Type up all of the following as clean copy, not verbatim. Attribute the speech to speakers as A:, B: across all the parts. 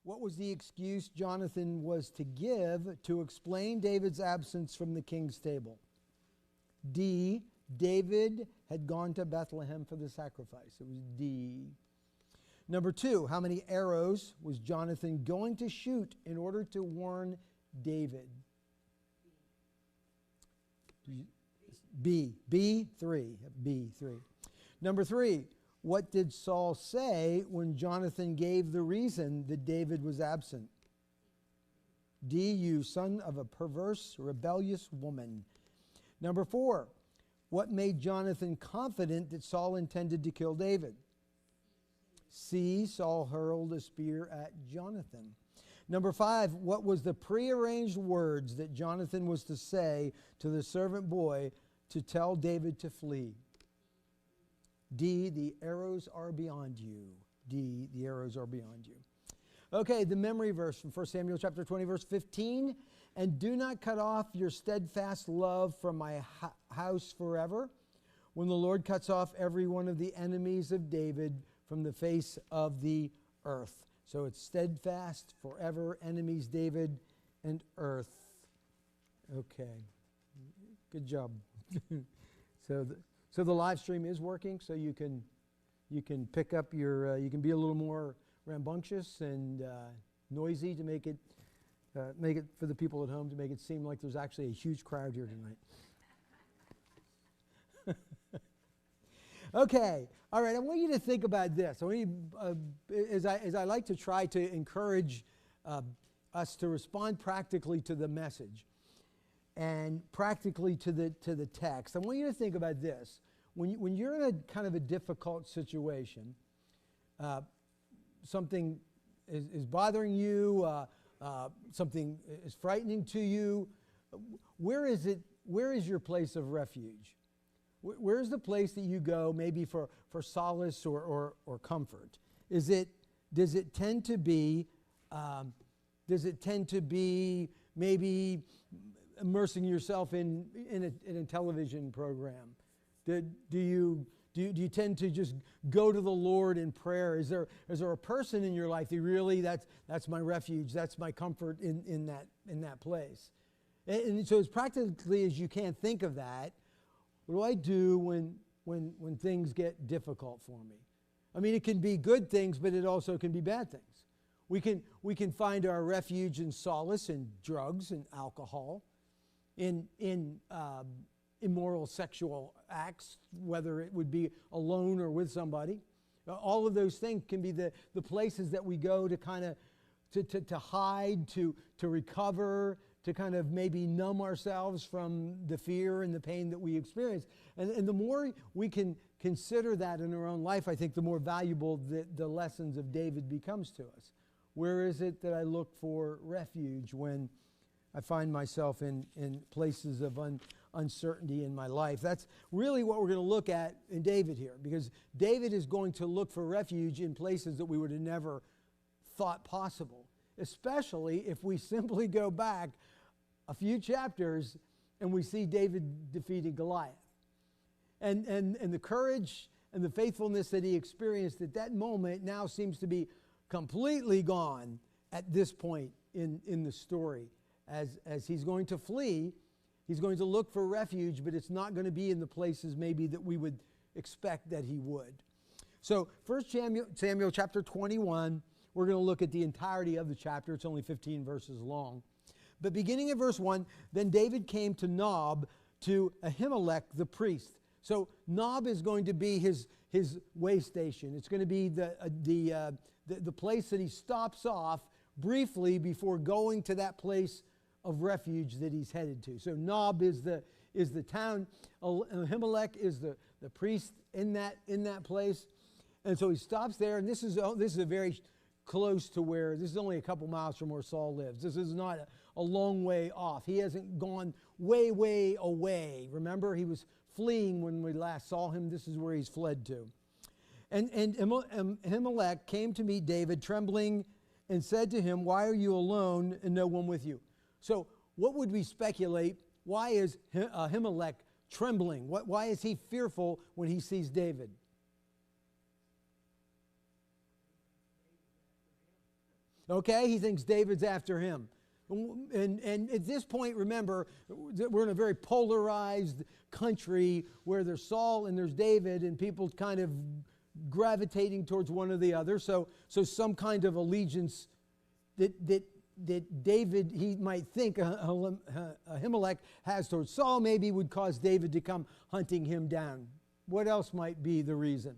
A: What was the excuse Jonathan was to give to explain David's absence from the king's table? D, David had gone to Bethlehem for the sacrifice. It was D. Number 2, how many arrows was Jonathan going to shoot in order to warn David? B. B3. B3. Number 3, what did Saul say when Jonathan gave the reason that David was absent? D, you son of a perverse, rebellious woman. Number 4, what made Jonathan confident that Saul intended to kill David? C, Saul hurled a spear at Jonathan. Number 5, what was the prearranged words that Jonathan was to say to the servant boy to tell David to flee? D, the arrows are beyond you. D, the arrows are beyond you. Okay, the memory verse from 1 Samuel chapter 20, verse 15. And do not cut off your steadfast love from my house forever, when the Lord cuts off every one of the enemies of David from the face of the earth. So it's steadfast forever, enemies, David, and earth. Okay, good job. So the live stream is working, so you can pick up your, you can be a little more rambunctious and noisy to make it for the people at home, to make it seem like there's actually a huge crowd here tonight. Okay, all right, I want you to think about this. I want you, as I like to try to encourage us to respond practically to the message and practically to the text, I want you to think about this. When you're in a kind of a difficult situation, something is bothering you, something is frightening to you, where is your place of refuge? Where's the place that you go maybe for solace or comfort? Does it tend to be maybe immersing yourself in a television program? Do you tend to just go to the Lord in prayer? Is there a person in your life that really that's my refuge, that's my comfort in that place? And so as practically as you can think of that, what do I do when things get difficult for me? I mean, it can be good things, but it also can be bad things. We can find our refuge and solace in drugs and alcohol, in immoral sexual acts, whether it would be alone or with somebody. All of those things can be the places that we go to kind of to hide, to recover, to kind of maybe numb ourselves from the fear and the pain that we experience. And the more we can consider that in our own life, I think the more valuable the lessons of David becomes to us. Where is it that I look for refuge when I find myself in places of uncertainty in my life? That's really what we're going to look at in David here, because David is going to look for refuge in places that we would have never thought possible, especially if we simply go back a few chapters and we see David defeating Goliath. And the courage and the faithfulness that he experienced at that moment now seems to be completely gone at this point in the story. As he's going to flee, he's going to look for refuge, but it's not going to be in the places maybe that we would expect that he would. So 1 Samuel chapter 21, we're going to look at the entirety of the chapter. It's only 15 verses long. But beginning in verse 1, then David came to Nob, to Ahimelech the priest. So Nob is going to be his way station. It's going to be the place that he stops off briefly before going to that place of refuge that he's headed to. So Nob is the town. Ahimelech is the priest in that place. And so he stops there, and this is a very close to where, this is only a couple miles from where Saul lives. This is not a long way off. He hasn't gone way, way away. Remember, he was fleeing when we last saw him. This is where he's fled to. And Ahimelech came to meet David, trembling, and said to him, "Why are you alone and no one with you?" So what would we speculate? Why is Ahimelech trembling? Why is he fearful when he sees David? Okay? He thinks David's after him. And at this point, remember, we're in a very polarized country where there's Saul and there's David, and people kind of gravitating towards one or the other. So some kind of allegiance that David, he might think Ahimelech has towards Saul, maybe would cause David to come hunting him down. What else might be the reason?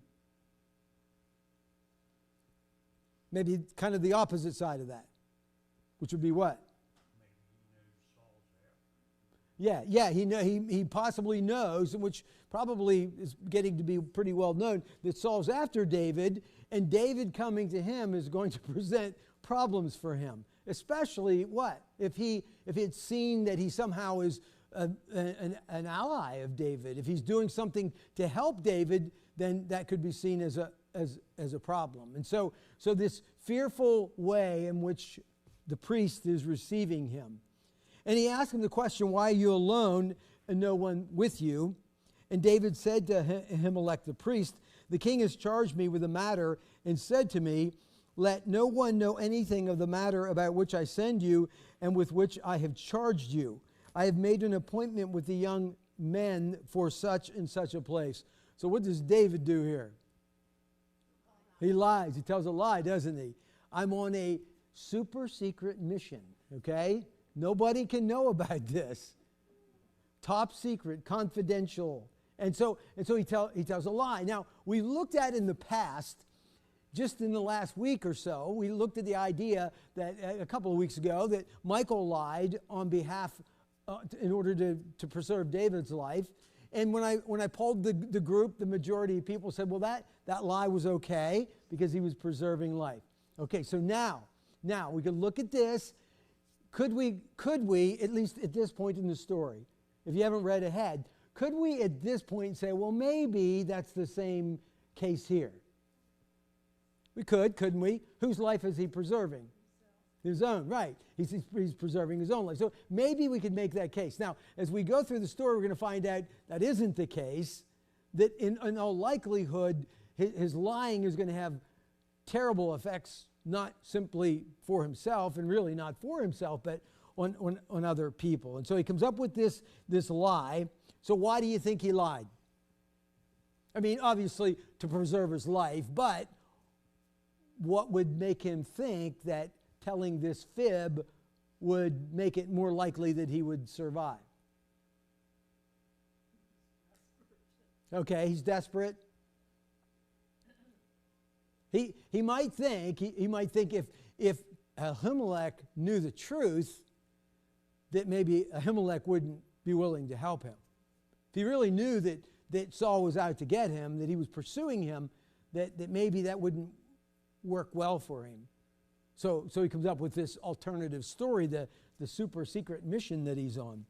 A: Maybe kind of the opposite side of that, which would be what? Yeah, he possibly knows, which probably is getting to be pretty well known, that Saul's after David, and David coming to him is going to present problems for him. Especially what? If he had seen that he somehow is an ally of David, if he's doing something to help David, then that could be seen as a problem. And so this fearful way in which the priest is receiving him. And he asked him the question, why are you alone and no one with you? And David said to Ahimelech the priest, the king has charged me with the matter and said to me, let no one know anything of the matter about which I send you and with which I have charged you. I have made an appointment with the young men for such and such a place. So what does David do here? He lies. He tells a lie, doesn't he? I'm on a super secret mission, okay? Nobody can know about this. Top secret, confidential. And so he tells a lie. Now, we looked at in the past, just in the last week or so, we looked at the idea that a couple of weeks ago that Michael lied on behalf, in order to preserve David's life. And when I polled the group, the majority of people said, well, that lie was okay because he was preserving life. Okay, so now we can look at this. Could we, at least at this point in the story, if you haven't read ahead, could we at this point say, well, maybe that's the same case here? We could, couldn't we? Whose life is he preserving? His own, right. He's preserving his own life. So maybe we could make that case. Now, as we go through the story, we're going to find out that isn't the case, that in all likelihood, his lying is going to have terrible effects, not simply for himself, and really not for himself, but on other people. And so he comes up with this lie. So why do you think he lied? I mean, obviously to preserve his life, but what would make him think that telling this fib would make it more likely that he would survive? Okay, he's desperate. He might think if Ahimelech knew the truth, that maybe Ahimelech wouldn't be willing to help him. If he really knew that Saul was out to get him, that he was pursuing him, that maybe that wouldn't work well for him. So he comes up with this alternative story, the super secret mission that he's on.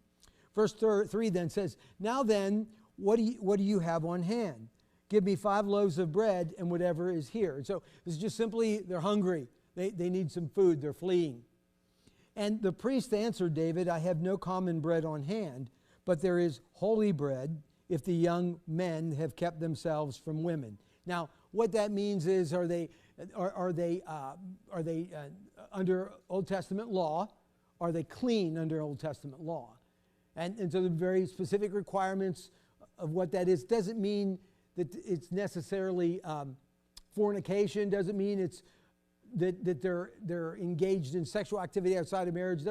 A: Verse 3 then says, now then, what do you have on hand? Give me 5 loaves of bread and whatever is here. And so this is just simply, they're hungry. They need some food. They're fleeing. And the priest answered David, I have no common bread on hand, but there is holy bread if the young men have kept themselves from women. Now, what that means is, are they under Old Testament law? Are they clean under Old Testament law? And so the very specific requirements of what that is doesn't mean that it's necessarily fornication. Doesn't mean it's that they're engaged in sexual activity outside of marriage.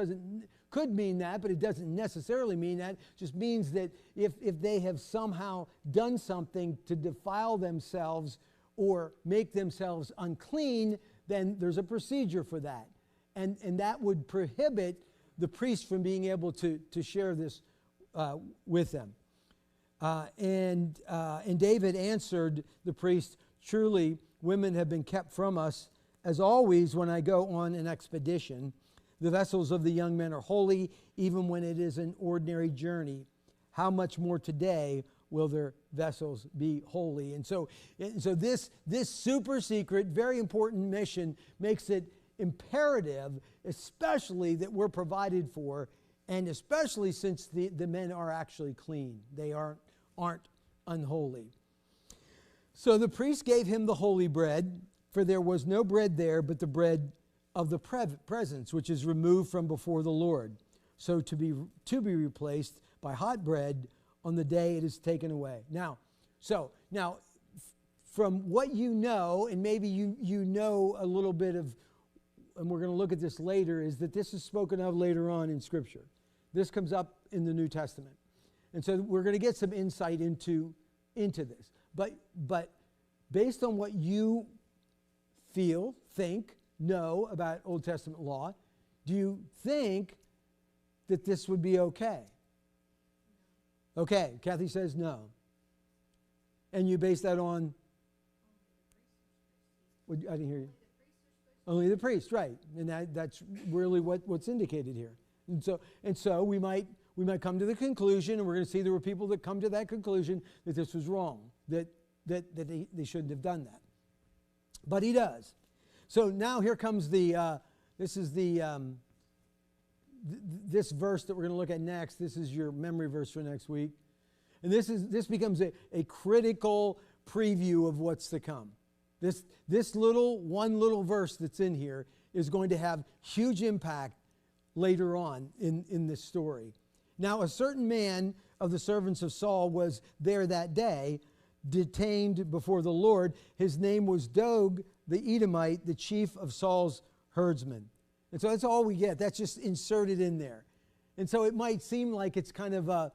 A: Could mean that, but it doesn't necessarily mean that. It just means that if they have somehow done something to defile themselves or make themselves unclean, then there's a procedure for that. And that would prohibit the priest from being able to share this with them. And David answered the priest, truly women have been kept from us, as always when I go on an expedition. The vessels of the young men are holy, even when it is an ordinary journey. How much more today will their vessels be holy? And so this super secret, very important mission makes it imperative, especially that we're provided for, and especially since the men are actually clean. They aren't unholy. So the priest gave him the holy bread, for there was no bread there but the bread of the presence, which is removed from before the Lord, so to be replaced by hot bread on the day it is taken away. Now, from what you know, and maybe you know a little bit of, and we're going to look at this later, is that this is spoken of later on in Scripture. This comes up in the New Testament. And so we're going to get some insight into this. But based on what you feel, think, know about Old Testament law, do you think that this would be okay? Okay, Kathy says no. And you base that on? I didn't hear you. Only the priest, right. And that's really what's indicated here. And so we might come to the conclusion, and we're going to see there were people that come to that conclusion that this was wrong, that they shouldn't have done that. But he does. So now here comes this verse that we're going to look at next. This is your memory verse for next week. And this becomes a critical preview of what's to come. This one little verse that's in here is going to have huge impact later on in this story. Now, a certain man of the servants of Saul was there that day, detained before the Lord. His name was Dog the Edomite, the chief of Saul's herdsmen. And so that's all we get. That's just inserted in there. And so it might seem like it's kind of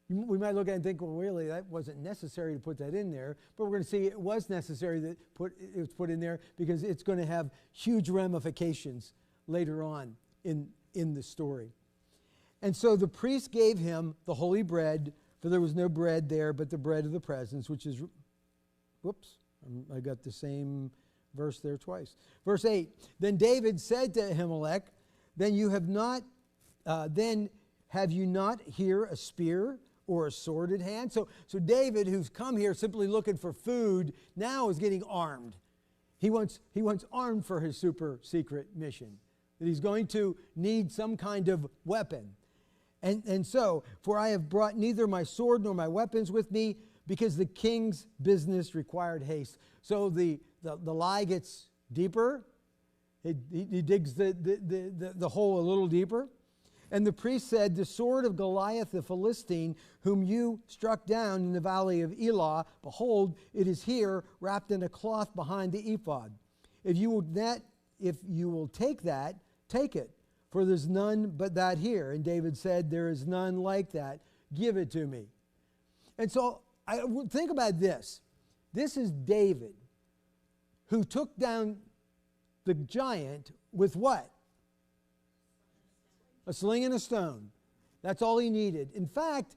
A: we might look at it and think, well, really, that wasn't necessary to put that in there. But we're going to see it was necessary that it was put in there because it's going to have huge ramifications later on in the story. And so the priest gave him the holy bread, for there was no bread there but the bread of the presence, which is, I got the same verse there twice. Verse 8, then David said to Ahimelech, then have you not here a spear or a sword at hand? So David, who's come here simply looking for food, now is getting armed. He wants armed for his super secret mission. That he's going to need some kind of weapon. And so, for I have brought neither my sword nor my weapons with me, because the king's business required haste. So the lie gets deeper. He digs the hole a little deeper. And the priest said, the sword of Goliath the Philistine, whom you struck down in the valley of Elah, behold, it is here, wrapped in a cloth behind the ephod. If you will take that, take it, for there's none but that here. And David said, there is none like that. Give it to me. And so I think about this. This is David, who took down the giant with what? A sling and a stone. That's all he needed. In fact,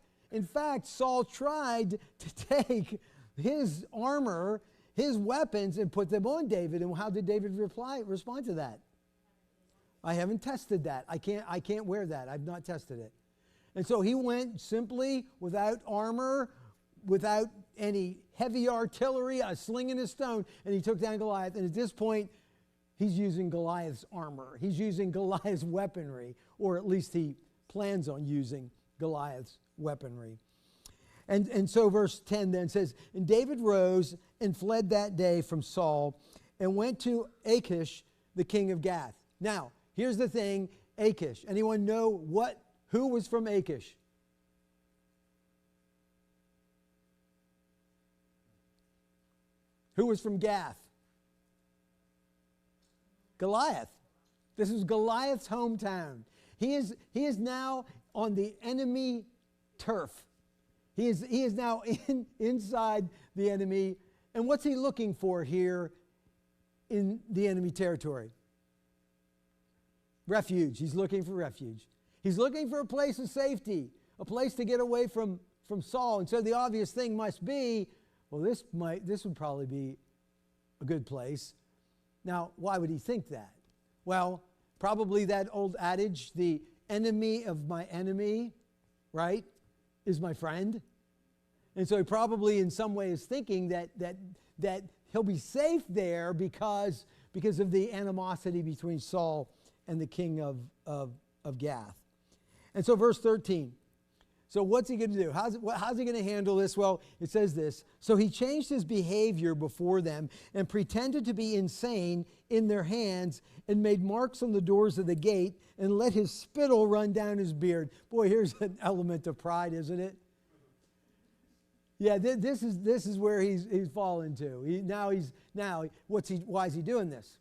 A: Saul tried to take his armor, his weapons, and put them on David. And how did David respond to that? I haven't tested that. I can't wear that. I've not tested it. And so he went simply without armor, without any heavy artillery, a sling and a stone, and he took down Goliath. And at this point, he's using Goliath's armor. He's using Goliath's weaponry, or at least he plans on using Goliath's weaponry. And so verse 10 then says, and David rose and fled that day from Saul and went to Achish, the king of Gath. Now, here's the thing, Achish. Anyone know who was from Achish? Who was from Gath? Goliath. This is Goliath's hometown. He is now on the enemy turf. He is now inside the enemy. And what's he looking for here in the enemy territory? Refuge. He's looking for refuge. He's looking for a place of safety, a place to get away from Saul. And so the obvious thing must be, well, this would probably be a good place. Now, why would he think that? Well, probably that old adage, the enemy of my enemy, right, is my friend. And so he probably in some way is thinking that he'll be safe there because of the animosity between Saul and the king of Gath. And so verse 13, So what's he going to do? How's he going to handle this? Well, it says this. So he changed his behavior before them and pretended to be insane in their hands and made marks on the doors of the gate and let his spittle run down his beard. Boy, here's an element of pride, isn't it? Yeah, this is where he's fallen to. Why is he doing this?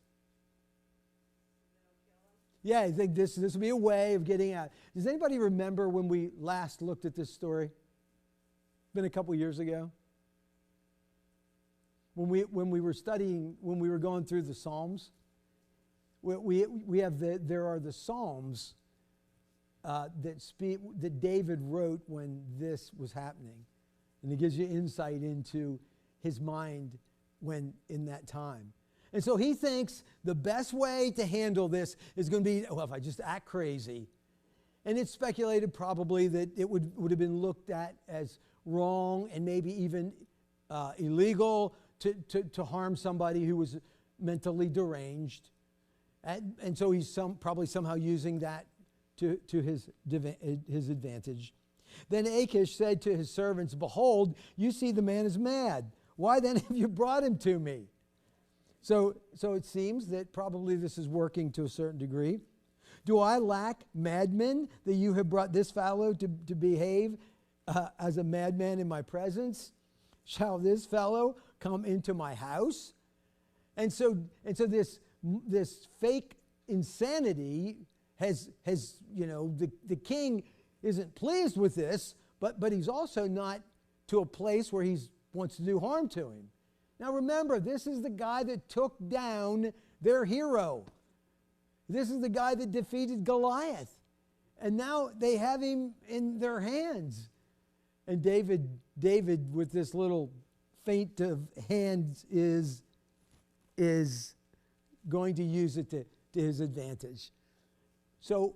A: Yeah, I think this will be a way of getting out. Does anybody remember when we last looked at this story? Been a couple years ago. When we were studying, when we were going through the Psalms, there are the Psalms that David wrote when this was happening, and it gives you insight into his mind when in that time. And so he thinks the best way to handle this is going to be, well, if I just act crazy. And it's speculated probably that it would have been looked at as wrong and maybe even illegal to harm somebody who was mentally deranged. And so he's probably somehow using that to his advantage. Then Achish said to his servants, "Behold, you see the man is mad. Why then have you brought him to me?" So it seems that probably this is working to a certain degree. "Do I lack madmen that you have brought this fellow to behave as a madman in my presence? Shall this fellow come into my house?" And so this fake insanity has the king isn't pleased with this, but he's also not to a place where he wants to do harm to him. Now remember, this is the guy that took down their hero. This is the guy that defeated Goliath. And now they have him in their hands. And David with this little feint of hands is going to use it to his advantage. So